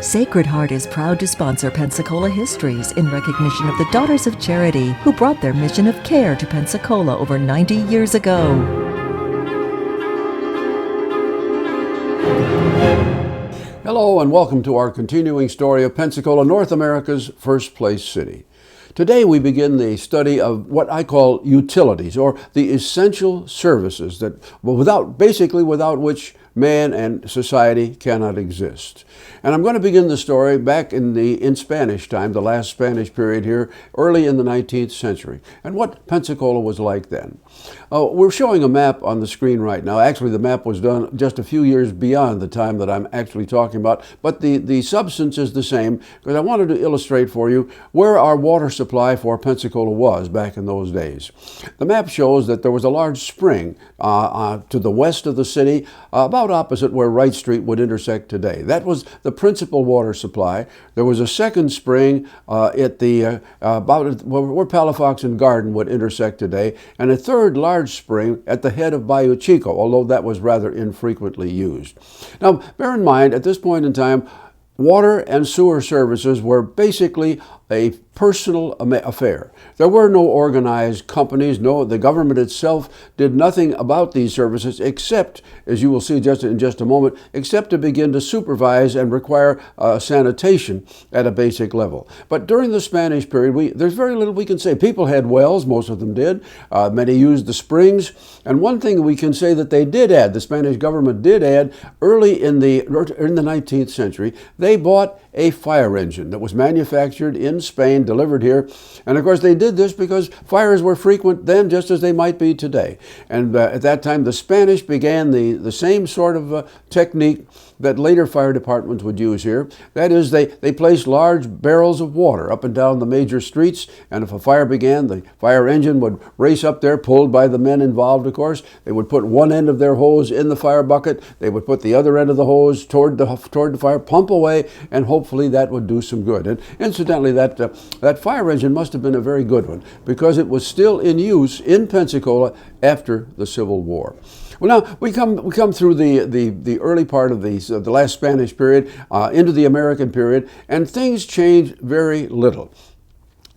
Sacred Heart is proud to sponsor Pensacola Histories in recognition of the Daughters of Charity who brought their mission of care to Pensacola over 90 years ago. Hello and welcome to our continuing story of Pensacola, North America's first-place city. Today we begin the study of what I call utilities, or the essential services that, without which man and society cannot exist. And I'm going to begin the story back in Spanish time, the last Spanish period here, early in the 19th century, and what Pensacola was like then. We're showing a map on the screen right now. Actually, the map was done just a few years beyond the time that I'm actually talking about, but the substance is the same, because I wanted to illustrate for you where our water supply for Pensacola was back in those days. The map shows that there was a large spring to the west of the city, about opposite where Wright Street would intersect today. That was the principal water supply. There was a second spring at the about where Palafox and Garden would intersect today, and a third large spring at the head of Bayou Chico, although that was rather infrequently used. Now, bear in mind, at this point in time, water and sewer services were basically a personal affair. There were no organized companies. The government itself did nothing about these services except, as you will see in just a moment, except to begin to supervise and require sanitation at a basic level. But during the Spanish period, there's very little we can say. People had wells, most of them did. Many used the springs. And one thing we can say that they did add, the Spanish government did add, early in the 19th century, they bought a fire engine that was manufactured in Spain, delivered here. And of course they did this because fires were frequent then, just as they might be today. And at that time the Spanish began the same sort of technique that later fire departments would use here. That is, they placed large barrels of water up and down the major streets, and if a fire began, the fire engine would race up there, pulled by the men involved, of course. They would put one end of their hose in the fire bucket, they would put the other end of the hose toward the fire, pump away, and hopefully that would do some good. And incidentally, that fire engine must have been a very good one, because it was still in use in Pensacola after the Civil War. Well, now we come through the early part of the last Spanish period into the American period, and things changed very little.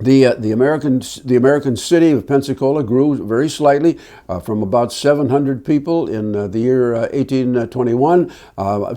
The American city of Pensacola grew very slightly from about 700 people in the year 1821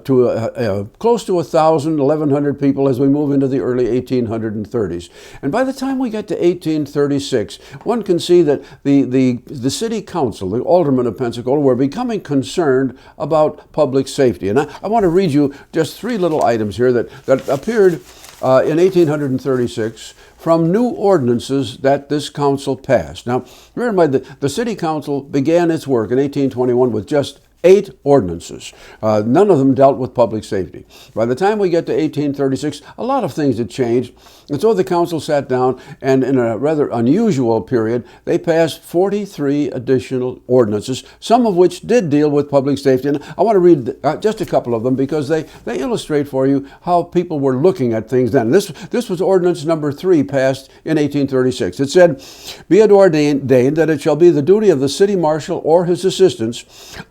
to close to 1,100 people as we move into the early 1830s. And by the time we get to 1836, one can see that the city council, the aldermen of Pensacola, were becoming concerned about public safety. And I want to read you just three little items here that appeared in 1836 from new ordinances that this council passed. Now, bear in mind that the city council began its work in 1821 with just 8 ordinances. None of them dealt with public safety. By the time we get to 1836, a lot of things had changed, and so the council sat down, and in a rather unusual period, they passed 43 additional ordinances, some of which did deal with public safety. And I want to read just a couple of them because they illustrate for you how people were looking at things then. This was ordinance number 3 passed in 1836. It said, "Be it ordained that it shall be the duty of the city marshal or his assistants,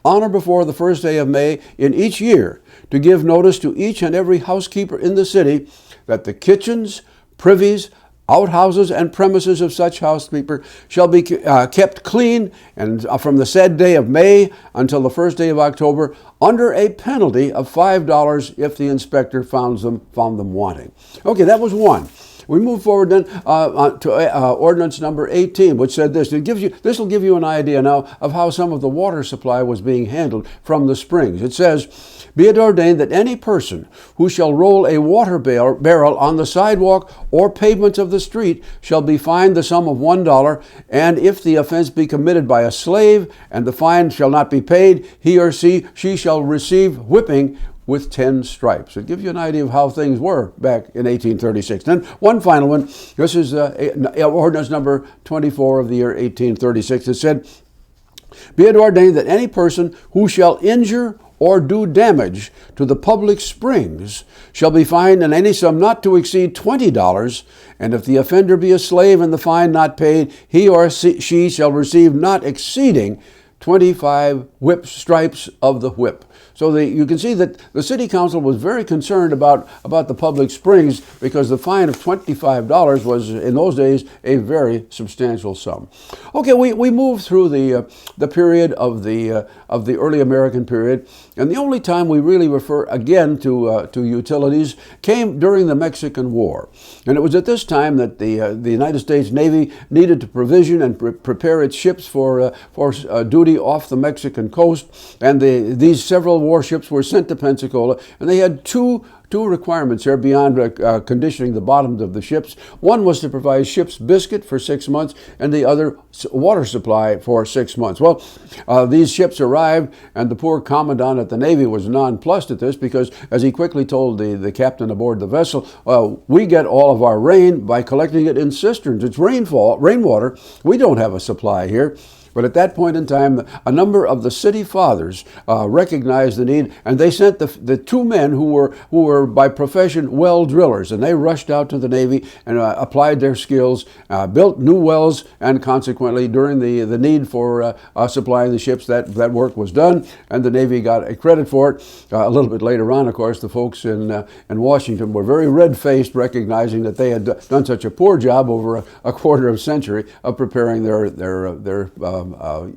on or before the first day of May in each year, to give notice to each and every housekeeper in the city that the kitchens, privies, outhouses, and premises of such housekeeper shall be kept clean, and from the said day of May until the first day of October, under a penalty of $5 if the inspector found them wanting." Okay, that was one. We move forward then to ordinance number 18, which said this. This will give you an idea now of how some of the water supply was being handled from the springs. It says, "Be it ordained that any person who shall roll a water barrel on the sidewalk or pavement of the street shall be fined the sum of $1, and if the offense be committed by a slave and the fine shall not be paid, he or she shall receive whipping with 10 stripes." It gives you an idea of how things were back in 1836. Then one final one. This is ordinance number 24 of the year 1836. It said, "Be it ordained that any person who shall injure or do damage to the public springs shall be fined in any sum not to exceed $20, and if the offender be a slave and the fine not paid, he or she shall receive not exceeding 25 stripes of the whip." you can see that the city council was very concerned about the public springs, because the fine of $25 was in those days a very substantial sum. Okay, we move through the period of the early American period, and the only time we really refer again to utilities came during the Mexican War. And it was at this time that the United States Navy needed to provision and prepare its ships for duty off the Mexican coast, and these several warships were sent to Pensacola, and they had two requirements there beyond conditioning the bottoms of the ships. One was to provide ship's biscuit for 6 months, and the other water supply for 6 months. Well, these ships arrived, and the poor commandant at the Navy was nonplussed at this, because, as he quickly told the captain aboard the vessel, we get all of our rain by collecting it in cisterns. It's rainwater. We don't have a supply here. But at that point in time, a number of the city fathers recognized the need, and they sent the two men who were by profession well drillers, and they rushed out to the Navy and applied their skills, built new wells, and consequently, during the need for supplying the ships, that work was done, and the Navy got a credit for it. A little bit later on, of course, the folks in Washington were very red-faced, recognizing that they had done such a poor job over a quarter of a century of preparing their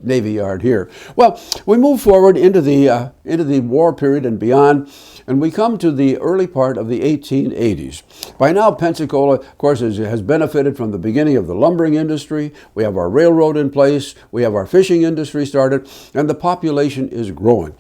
Navy Yard here. Well, we move forward into the war period and beyond, and we come to the early part of the 1880s. By now, Pensacola, of course, has benefited from the beginning of the lumbering industry. We have our railroad in place. We have our fishing industry started, and the population is growing.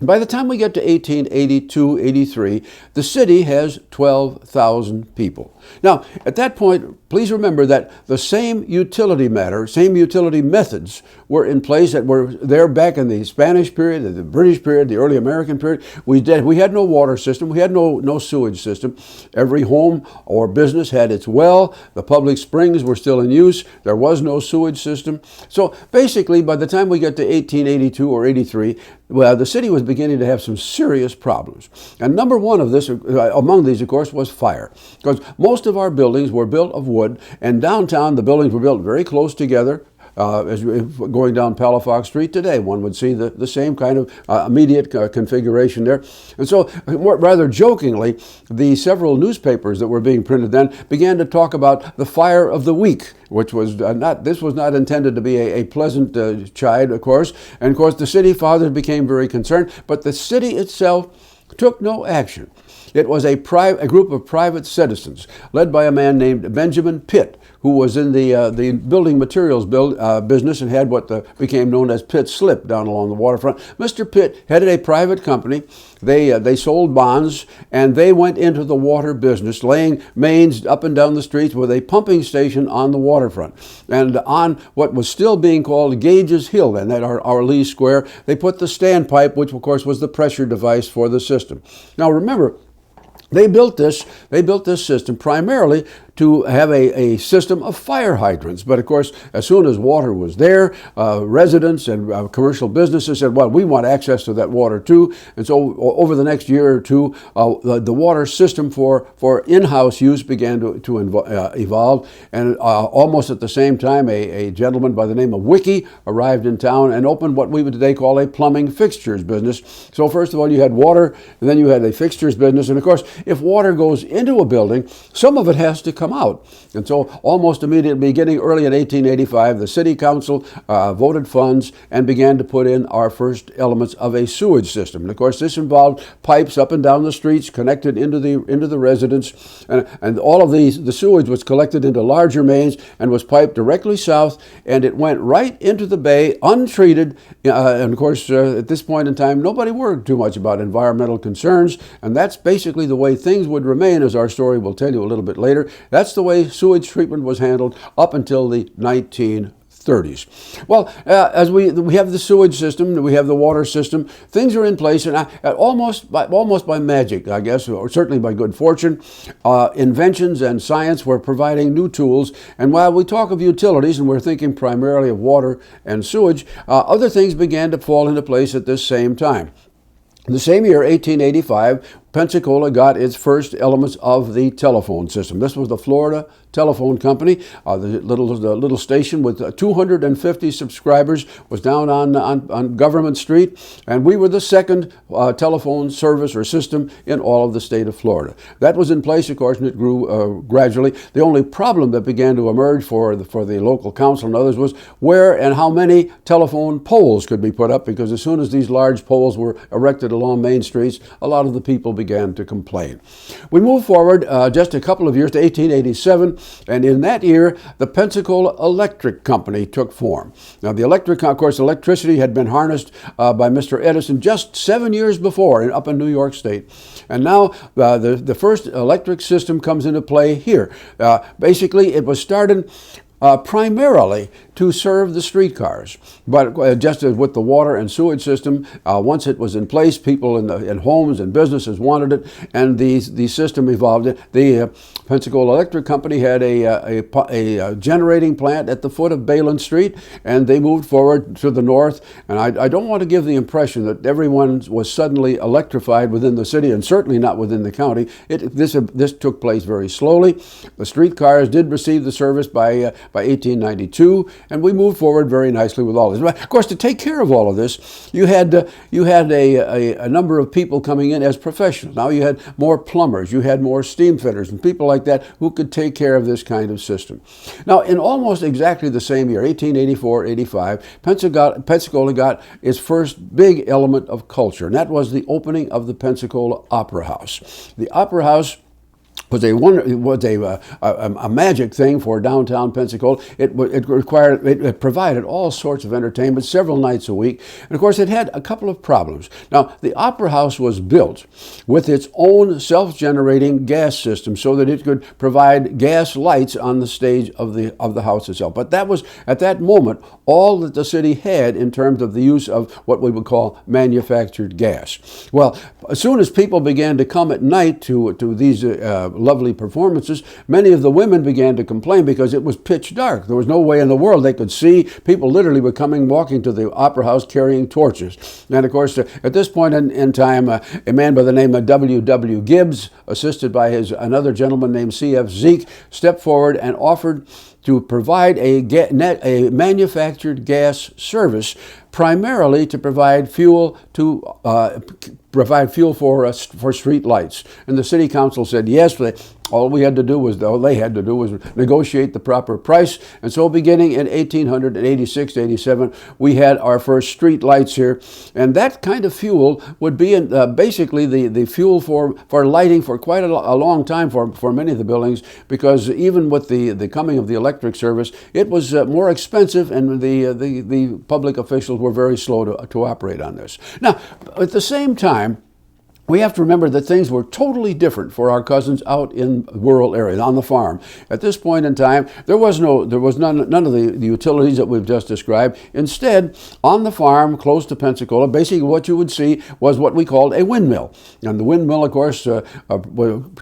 By the time we get to 1882, 83, the city has 12,000 people. Now, at that point, please remember that the same utility methods were in place that were there back in the Spanish period, the British period, the early American period. We had no water system. We had no sewage system. Every home or business had its well. The public springs were still in use. There was no sewage system. So basically, by the time we get to 1882 or 83, well, the city was beginning to have some serious problems. And number one of this, among these, of course, was fire. Because most of our buildings were built of wood, and downtown the buildings were built very close together. As going down Palafox Street today, one would see the same kind of immediate configuration there. And so, rather jokingly, the several newspapers that were being printed then began to talk about the fire of the week, which was this was not intended to be a pleasant chide, of course. And of course, the city fathers became very concerned, but the city itself took no action. It was a group of private citizens led by a man named Benjamin Pitt, who was in the building materials business and had what became known as Pitt Slip down along the waterfront. Mr. Pitt headed a private company. They sold bonds, and they went into the water business, laying mains up and down the streets with a pumping station on the waterfront. And on what was still being called Gage's Hill, and at our Lee Square, they put the standpipe, which of course was the pressure device for the system. Now remember, they built this system primarily to have a system of fire hydrants. But of course, as soon as water was there, residents and commercial businesses said, well, we want access to that water too. And so over the next year or two, the water system for in-house use began to evolve. And almost at the same time, a gentleman by the name of Wiki arrived in town and opened what we would today call a plumbing fixtures business. So first of all, you had water, and then you had a fixtures business. And of course, if water goes into a building, some of it has to come out. And so almost immediately, beginning early in 1885, the city council voted funds and began to put in our first elements of a sewage system. And of course, this involved pipes up and down the streets connected into the residence. And all of the sewage was collected into larger mains and was piped directly south, and it went right into the bay untreated. And of course, at this point in time, nobody worried too much about environmental concerns. And that's basically the way things would remain, as our story will tell you a little bit later. That's the way sewage treatment was handled up until the 1930s. Well, as we have the sewage system, we have the water system, things are in place, and almost by magic, I guess, or certainly by good fortune, inventions and science were providing new tools. And while we talk of utilities, and we're thinking primarily of water and sewage, other things began to fall into place at this same time. In the same year, 1885, Pensacola got its first elements of the telephone system. This was the Florida Telephone Company. The little station with 250 subscribers was down on Government Street, and we were the second telephone service or system in all of the state of Florida. That was in place, of course, and it grew gradually. The only problem that began to emerge for the local council and others was where and how many telephone poles could be put up, because as soon as these large poles were erected along main streets, a lot of the people began to complain. We moved forward just a couple of years to 1887, and in that year, the Pensacola Electric Company took form. Now, of course, electricity had been harnessed by Mr. Edison just 7 years before up in New York State. And now the first electric system comes into play here. Basically, it was started primarily to serve the streetcars. But just as with the water and sewage system, once it was in place, people in homes and businesses wanted it, and the system evolved. The Pensacola Electric Company had a generating plant at the foot of Balin Street, and they moved forward to the north. And I don't want to give the impression that everyone was suddenly electrified within the city, and certainly not within the county. This took place very slowly. The streetcars did receive the service by 1892, and we moved forward very nicely with all this. But of course, to take care of all of this, you had a number of people coming in as professionals. Now you had more plumbers, you had more steam fitters, and people like that who could take care of this kind of system. Now, in almost exactly the same year, 1884-85, Pensacola got its first big element of culture, and that was the opening of the Pensacola Opera House. The Opera House was a magic thing for downtown Pensacola. It provided all sorts of entertainment several nights a week, and of course it had a couple of problems. Now, the Opera House was built with its own self-generating gas system so that it could provide gas lights on the stage of the house itself. But that was at that moment all that the city had in terms of the use of what we would call manufactured gas. Well, as soon as people began to come at night to these lovely performances, many of the women began to complain because it was pitch dark. There was no way in the world they could see. People literally were walking to the Opera House carrying torches. And of course, at this point in time, a man by the name of W.W. Gibbs, assisted by another gentleman named C.F. Zeke, stepped forward and offered to provide a manufactured gas service, primarily to provide fuel for street lights. And the city council said yes. All they had to do was negotiate the proper price. And so beginning in 1886-87, we had our first street lights here. And that kind of fuel would be basically the fuel for lighting for quite a long time for many of the buildings, because even with the coming of the electric service, it was more expensive, and the public officials were very slow to operate on this. Now, at the same time, we have to remember that things were totally different for our cousins out in rural areas, on the farm. At this point in time, there was none of the utilities that we've just described. Instead, on the farm close to Pensacola, basically what you would see was what we called a windmill. And the windmill, of course,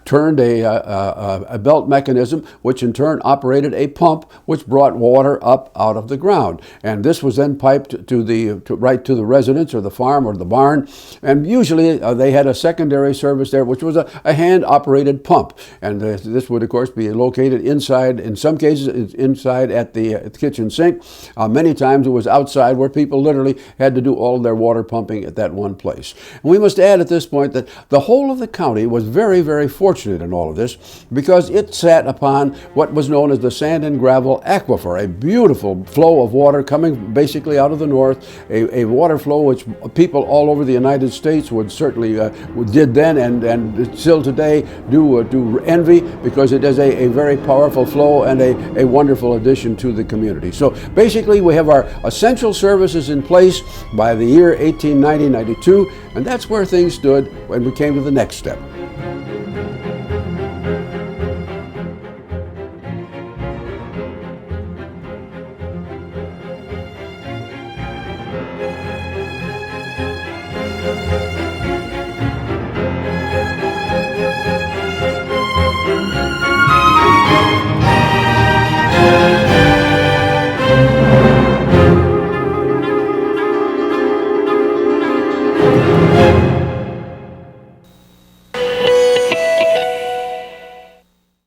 turned a belt mechanism, which in turn operated a pump, which brought water up out of the ground. And this was then piped right to the residence or the farm or the barn. And usually they had a secondary service there, which was a hand-operated pump. And this would, of course, be located inside, in some cases, inside at the kitchen sink. Many times it was outside, where people literally had to do all of their water pumping at that one place. And we must add at this point that the whole of the county was very, very fortunate in all of this, because it sat upon what was known as the Sand and Gravel Aquifer, a beautiful flow of water coming basically out of the north, a water flow which people all over the United States would certainly did then and still today do envy, because it is a very powerful flow and a wonderful addition to the community. So basically we have our essential services in place by the year 1890-92, and that's where things stood when we came to the next step.